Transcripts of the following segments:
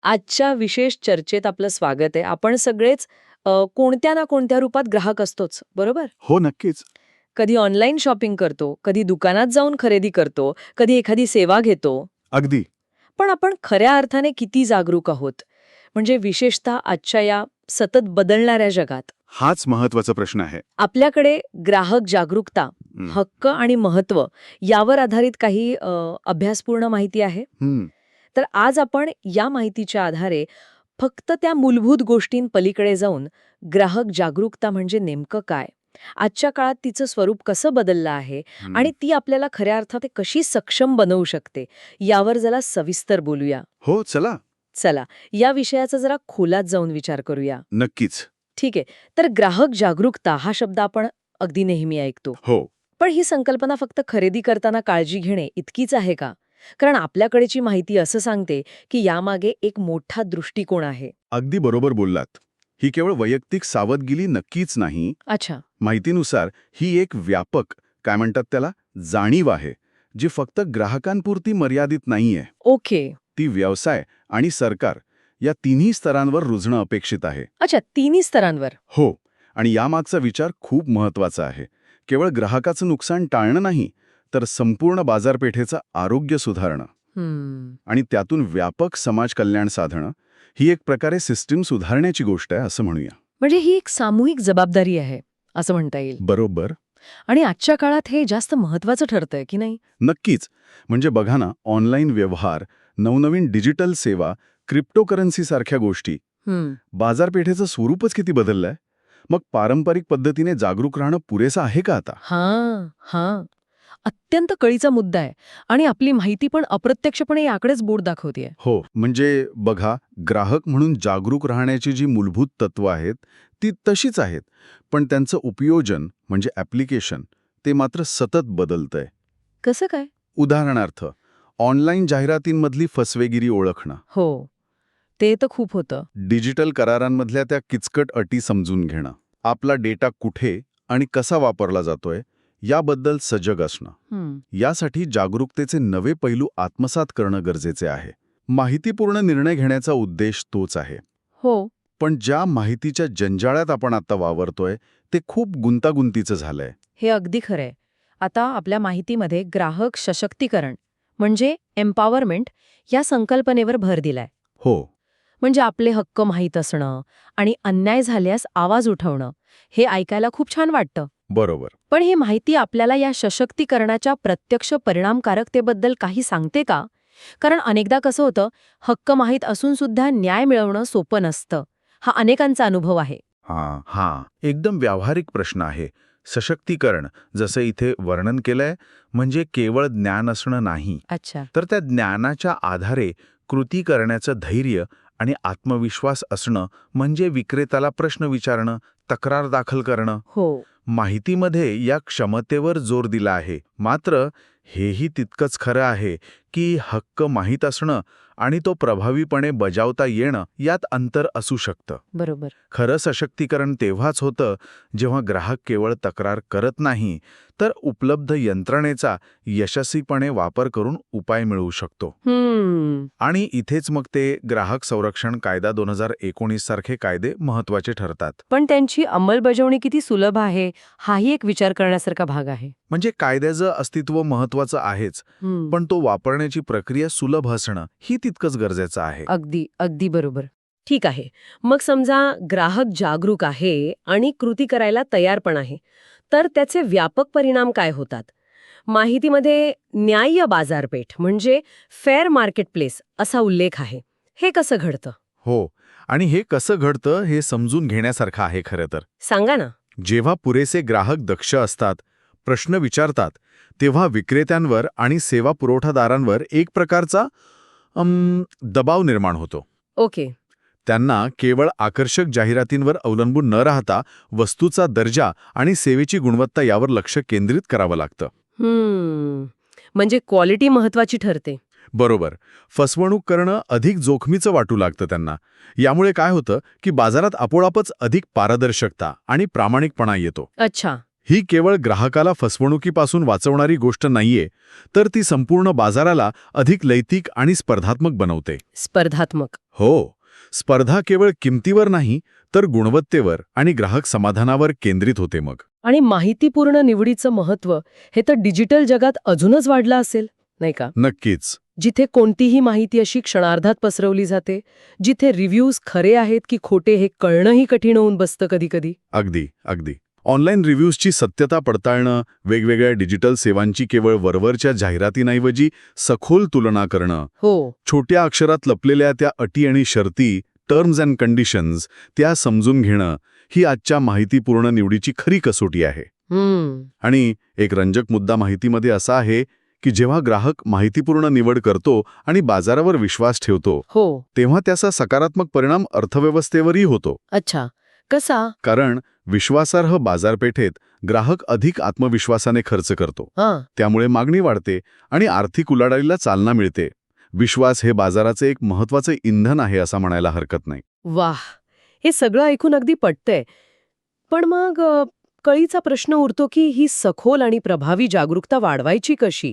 आजच्या विशेष चर्चेत आपलं स्वागत आहे. आपण सगळेच कोणत्या ना कोणत्या रूपात ग्राहक असतोच, बरोबर? हो, नक्कीच. कधी ऑनलाईन शॉपिंग करतो, कधी दुकानात जाऊन खरेदी करतो, कधी एखादी सेवा घेतो. अगदी. पण आपण खऱ्या अर्थाने किती जागरूक आहोत? म्हणजे विशेषतः आजच्या या सतत बदलणाऱ्या जगात. हाच महत्वाचा प्रश्न आहे. आपल्याकडे ग्राहक जागरूकता, हं. हक्क आणि महत्त्व यावर आधारित काही अभ्यासपूर्ण माहिती आहे. हं. तर आज आपण या माहितीच्या आधारे फक्त त्या मूलभूत गोष्टींपलीकडे जाऊन ग्राहक जागरूकता म्हणजे नेमकं काय, आजच्या काळात तिचं स्वरूप कसं बदललं आहे हं. आणि ती आपल्याला खऱ्या अर्थात ते कशी सक्षम बनवू शकते यावर जरा सविस्तर बोलूया. हो, चला. चला, या विषयाचा जरा खोलात जाऊन विचार करूया. नक्कीच. ठीक आहे. तर ग्राहक जागरूकता हा शब्द आपण अगदी नेहमी ऐकतो. हो. पण ही संकल्पना फक्त खरेदी करताना काळजी घेणे इतकीच आहे का? कारण आपल्याकडेची माहिती असं सांगते की यामागे एक मोठा दृष्टिकोन आहे. अगदी बरोबर बोललात. ही केवळ वैयक्तिक सावधगिरी नक्कीच नाही. अच्छा. माहितीनुसार ही एक व्यापक, काय म्हणतात त्याला, जाणीव आहे, जी फक्त ग्राहकांपुरती मर्यादित नाहीये. ओके. ती व्यवसाय आणि सरकार या तिन्ही स्तरांवर रुजणं अपेक्षित आहे. अच्छा, तिन्ही स्तरांवर. हो. आणि यामागचा विचार खूप महत्वाचा आहे. केवळ ग्राहकाचं नुकसान टाळणं नाही, तर संपूर्ण बाजारपेठेचं आरोग्य सुधारणं आणि त्यातून व्यापक समाज कल्याण साधणं ही एक प्रकारे सिस्टीम सुधारण्याची गोष्ट आहे असं म्हणूया. म्हणजे ही एक सामूहिक जबाबदारी आहे असं म्हणता येईल. बरोबर. आणि आजच्या काळात हे जास्त महत्वाचं ठरतंय की नाही? नक्कीच. म्हणजे बघा ना, ऑनलाईन व्यवहार, नवनवीन डिजिटल सेवा, क्रिप्टोकरन्सी सारख्या गोष्टी, बाजारपेठेचं स्वरूपच किती बदललंय. मग पारंपरिक पद्धतीने जागरूक राहणं पुरेसं आहे का आता? हां. अत्यंत कळीचा मुद्दा आहे. आणि आपली माहिती पण अप्रत्यक्षपणे याकडेच बोट दाखवतेय. हो. म्हणजे बघा, ग्राहक म्हणून जागरूक राहण्याची जी मूलभूत तत्व आहेत ती तशीच आहेत, पण त्यांचं उपयोजन म्हणजे ॲप्लिकेशन ते मात्र सतत बदलतंय. कसं काय? उदाहरणार्थ, ऑनलाईन जाहिरातींमधली फसवेगिरी ओळखणं, हो, ते तर खूप होतं. डिजिटल करारांमधल्या त्या किचकट अटी समजून घेणं, आपला डेटा कुठे आणि कसा वापरला जातोय याबद्दल सजग असणं. यासाठी जागरूकतेचे नवे पैलू आत्मसात करणं गरजेचे आहे. माहितीपूर्ण निर्णय घेण्याचा उद्देश तोच आहे. हो. पण ज्या माहितीच्या जंजाळात आपण आता वावरतोय ते खूप गुंतागुंतीचं झालंय. हे अगदी खरंय. आता आपल्या माहितीमध्ये ग्राहक सशक्तीकरण म्हणजे एम्पॉवरमेंट या संकल्पनेवर भर दिलाय. हो. म्हणजे आपले हक्क माहीत असणं आणि अन्याय झाल्यास आवाज उठवणं हे ऐकायला खूप छान वाटतं. बरोबर. पण ही माहिती आपल्याला या सशक्तीकरणाच्या प्रत्यक्ष परिणामकारकतेबद्दल काही सांगते का? कारण अनेकदा कसं होतं, हक्क माहीत असून सुद्धा न्याय मिळवणं सोपं नसतं. हा अनेकांचा अनुभव आहे. एकदम व्यावहारिक प्रश्न आहे. सशक्तीकरण जसं इथे वर्णन केलंय म्हणजे केवळ ज्ञान असणं नाही, अच्छा. तर त्या ज्ञानाच्या आधारे कृती करण्याचं धैर्य आणि आत्मविश्वास असणं म्हणजे विक्रेत्याला प्रश्न विचारणं, तक्रार दाखल करणं. हो. माहितीमध्ये या क्षमतेवर जोर दिला आहे. मात्र हेही तितकंच खरं आहे की हक्क माहीत असणं आणि तो प्रभावीपणे बजावता येणं यात अंतर असू शकतं. बरोबर. खरं सशक्तीकरण तेव्हाच होतं जेव्हा ग्राहक केवळ तक्रार करत नाही, तर उपलब्ध यंत्रणेचा यशस्वीपणे वापर करून उपाय मिळवू शकतो. आणि इथेच मग ते ग्राहक संरक्षण कायदा 2019 सारखे कायदे महत्वाचे ठरतात. पण त्यांची अंमलबजावणी किती सुलभ आहे हाही एक विचार करण्यासारखा भाग आहे. म्हणजे कायद्याचं अस्तित्व महत्वाचं आहेच, पण तो वापरण्याची प्रक्रिया सुलभ असणं ही तितकंच गरजेचं आहे. अगदी बरोबर. ठीक आहे. मग समजा ग्राहक जागरूक आहे आणि कृती करायला तयार पण आहे, तर त्याचे व्यापक परिणाम काय होतात? माहितीमध्ये न्याय्य बाजारपेठ म्हणजे फेअर मार्केट प्लेस असा उल्लेख आहे. हे कसं घडतं? हो. आणि हे कसं घडतं हे समजून घेण्यासारखं आहे खरं तर. सांगा ना. जेव्हा पुरेसे ग्राहक दक्ष असतात, प्रश्न विचारतात, तेव्हा विक्रेत्यांवर आणि सेवा पुरवठादारांवर एक प्रकारचा दबाव निर्माण होतो. ओके. त्यांना केवळ आकर्षक जाहिरातींवर अवलंबून न राहता वस्तूचा दर्जा आणि सेवेची गुणवत्ता यावर लक्ष केंद्रित करावं लागतं. म्हणजे क्वालिटी महत्वाची ठरते. बरोबर. फसवणूक करणं अधिक जोखमीचं वाटू लागतं त्यांना. यामुळे काय होतं की बाजारात आपोआपच अधिक पारदर्शकता आणि प्रामाणिकपणा येतो. अच्छा. ही केवळ ग्राहकाला फसवणुकीपासून वाचवणारी गोष्ट नाहीये, तर ती संपूर्ण बाजाराला अधिक नैतिक आणि स्पर्धात्मक बनवते. स्पर्धात्मक. हो, स्पर्धा केवळ किमतीवर नाही, तर गुणवत्तेवर आणि ग्राहक समाधानावर केंद्रित होते मग. आणि माहितीपूर्ण निवडीचं महत्त्व हे तर डिजिटल जगात अजूनच वाढलं असेल, नाही का? नक्कीच. जिथे कोणतीही माहिती अशी क्षणार्धात पसरवली जाते, जिथे रिव्ह्यूज खरे आहेत की खोटे हे कळणंही कठीण होऊन बसतं कधीकधी. अगदी. ऑनलाईन रिव्ह्यूजची सत्यता पडताळणं, वेगवेगळ्या डिजिटल सेवांची केवळ वरवरच्या जाहिरातींऐवजी सखोल तुलना करणं, हो. छोट्या अक्षरात लपलेल्या त्या अटी आणि शर्ती, टर्म्स अँड कंडिशन्स, त्या समजून घेणं, ही आजच्या माहितीपूर्ण निवडीची खरी कसोटी आहे. आणि एक रंजक मुद्दा माहितीमध्ये असा आहे की जेव्हा ग्राहक माहितीपूर्ण निवड करतो आणि बाजारावर विश्वास ठेवतो, हो. तेव्हा त्याचा सकारात्मक परिणाम अर्थव्यवस्थेवरही होतो. अच्छा. कसा? कारण विश्वासार्ह बाजारपेठेत ग्राहक अधिक आत्मविश्वासाने खर्च करतो. हां. त्यामुळे मागणी वाढते आणि आर्थिक उलाढालीला चालना मिळते. विश्वास हे बाजाराचे एक महत्त्वाचे इंधन आहे असं म्हणायला हरकत नाही. वाह! हे सगळं ऐकून अगदी पटतंय. पण मग कळीचा प्रश्न उरतो की ही सखोल आणि प्रभावी जागरूकता वाढवायची कशी?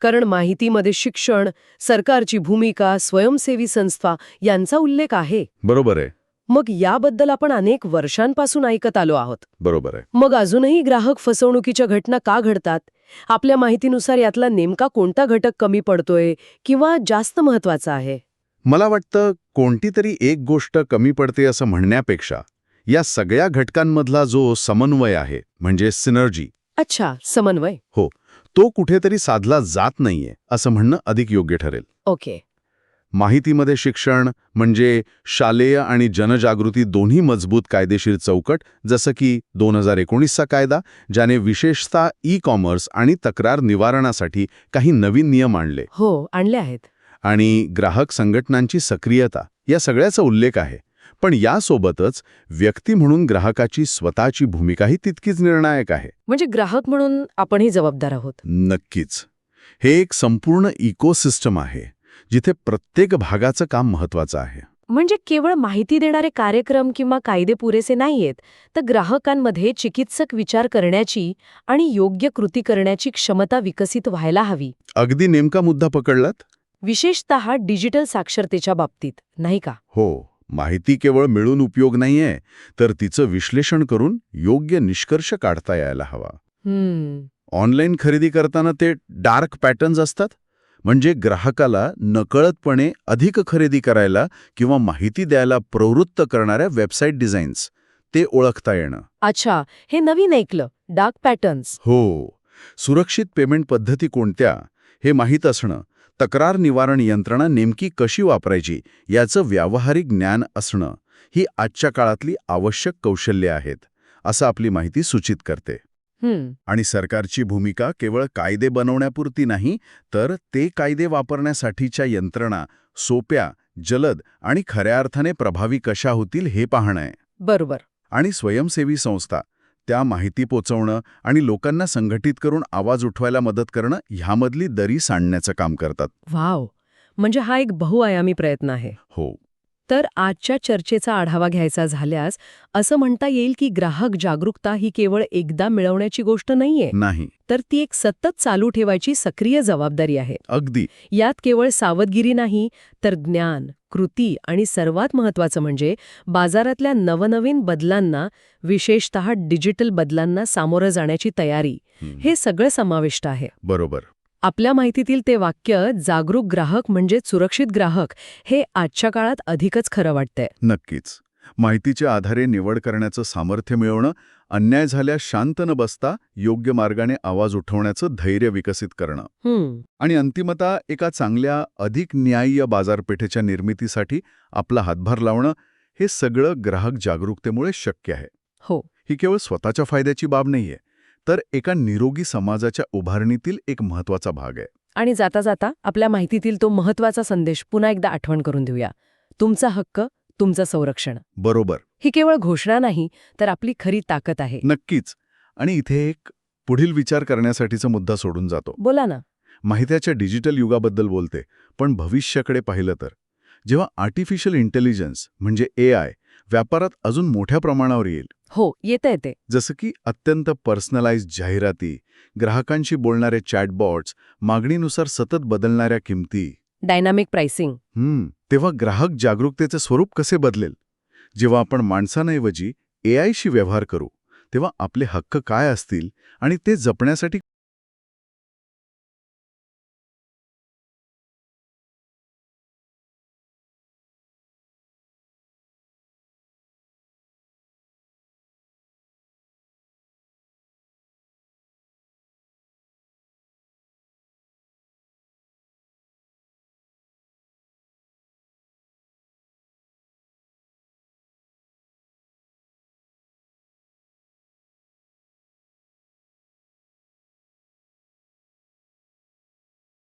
कारण माहितीमध्ये शिक्षण, सरकारची भूमिका, स्वयंसेवी संस्था यांचा उल्लेख आहे. बरोबर आहे. मग याबद्दल आपण अनेक वर्षांपासून ऐकत आलो आहोत. बरोबर आहे. मग अजूनही ग्राहक फसवणुकीच्या घटना का घडतात? आपल्या माहितीनुसार यातला नेमका कोणता घटक कमी पडतोय किंवा जास्त महत्वाचा आहे? मला वाटतं कोणती तरी एक गोष्ट कमी पडते असं म्हणण्यापेक्षा या सगळ्या घटकांमधला जो समन्वय आहे, म्हणजे सिनर्जी. अच्छा, समन्वय. हो, तो कुठेतरी साधला जात नाहीये असं म्हणणं अधिक योग्य ठरेल. ओके. माहितीमध्ये शिक्षण म्हणजे शालेय आणि जनजागृती दोन्ही मजबूत कायदेशीर चौकट, जसं की 2019चा कायदा, ज्याने विशेषतः ई-कॉमर्स आणि तक्रार निवारणासाठी काही नवीन नियम आणले. हो, आणले आहेत. आणि ग्राहक संघटनांची सक्रियता, या सगळ्याचा उल्लेख आहे. पण यासोबतच व्यक्ती म्हणून ग्राहकाची स्वतःची भूमिकाही तितकीच निर्णायक आहे. म्हणजे ग्राहक म्हणून आपणही जबाबदार आहोत. नक्कीच. हे एक संपूर्ण इकोसिस्टम आहे, जिथे प्रत्येक भागाचं काम महत्वाचं आहे. म्हणजे केवळ माहिती देणारे कार्यक्रम किंवा कायदे पुरेसे नाहीयेत, तर ग्राहकांमध्ये चिकित्सक विचार करण्याची आणि योग्य कृती करण्याची क्षमता विकसित व्हायला हवी. अगदी नेमका मुद्दा पकडलात. विशेषतः डिजिटल साक्षरतेच्या बाबतीत, नाही का? हो, माहिती केवळ मिळून उपयोग नाहीये, तर तिचं विश्लेषण करून योग्य निष्कर्ष काढता यायला हवा. ऑनलाईन खरेदी करताना ते डार्क पॅटर्न्स असतात, म्हणजे ग्राहकाला नकळतपणे अधिक खरेदी करायला किंवा माहिती द्यायला प्रवृत्त करणाऱ्या वेबसाईट डिझाईन्स, ते ओळखता येणं. अच्छा, हे नवीन ऐकलं. Dark patterns. हो, सुरक्षित पेमेंट पद्धती कोणत्या हे माहीत असणं, तक्रार निवारण यंत्रणा नेमकी कशी वापरायची याचं व्यावहारिक ज्ञान असणं, ही आजच्या काळातली आवश्यक कौशल्ये आहेत, असं आपली माहिती सूचित करते. आणि सरकारची भूमिका केवळ कायदे बनवण्यापुरती नाही, तर ते कायदे वापरण्यासाठीच्या यंत्रणा सोप्या, जलद आणि खऱ्या अर्थाने प्रभावी कशा होतील हे पाहणं आहे. बरोबर. आणि स्वयंसेवी संस्था, त्या माहिती पोचवणं आणि लोकांना संघटित करून आवाज उठवायला मदत करणं, ह्यामधली दरी सांडण्याचं काम करतात. वाव, म्हणजे हा एक बहुआयामी प्रयत्न आहे. हो. तर आजच्या चर्चेचा आढावा घ्यायचा झाल्यास असं म्हणता येईल की ग्राहक जागरूकता ही केवळ एकदा मिळवण्याची गोष्ट नाहीये, नाही, तर ती एक सतत चालू ठेवायची सक्रिय जबाबदारी आहे. अगदी. यात केवळ सावधगिरी नाही, तर ज्ञान, कृती आणि सर्वात महत्त्वाचं म्हणजे बाजारातल्या नवनवीन बदलांना, विशेषतः डिजिटल बदलांना सामोरं जाण्याची तयारी, हे सगळं समाविष्ट आहे. बरोबर. आपल्या माहितीतील ते वाक्य, जागरूक ग्राहक म्हणजे सुरक्षित ग्राहक, हे आजच्या काळात अधिकच खरं वाटतंय. नक्कीच. माहितीच्या आधारे निवड करण्याचं सामर्थ्य मिळवणं, अन्याय झाल्यास शांत न बसता योग्य मार्गाने आवाज उठवण्याचं धैर्य विकसित करणं, आणि अंतिमतः एका चांगल्या, अधिक न्याय्य बाजारपेठेच्या निर्मितीसाठी आपला हातभार लावणं, हे सगळं ग्राहक जागरूकतेमुळे शक्य आहे. हो. ही केवळ स्वतःच्या फायद्याची बाब नाहीये, तर एका निरोगी समाजाच्या उभारणीतील एक महत्वाचा भाग आहे. आणि जाता जाता आपल्या माहितीतील तो महत्त्वाचा संदेश पुन्हा एकदा आठवण करून देऊया. तुमचा हक्क, तुमचं संरक्षण. बरोबर. ही केवळ घोषणा नाही, तर आपली खरी ताकद आहे. नक्कीच. आणि इथे एक पुढील विचार करण्यासाठीचा मुद्दा सोडून जातो. बोला ना. माहितीच्या डिजिटल युगाबद्दल बोलते, पण भविष्याकडे पाहिलं तर जेव्हा आर्टिफिशियल इंटेलिजन्स म्हणजे AI व्यापारात अजून मोठ्या प्रमाणावर येईल. हो, येते. जसं की अत्यंत पर्सनलाइज्ड जाहिराती, ग्राहकांशी बोलणारे चॅटबॉट्स, मागणीनुसार सतत बदलणाऱ्या किमती. Dynamic pricing. तेव्हा ग्राहक जागरूकतेचं स्वरूप कसे बदलेल? जेव्हा आपण माणसांऐवजी AI शी व्यवहार करू, तेव्हा आपले हक्क काय असतील आणि ते जपण्यासाठी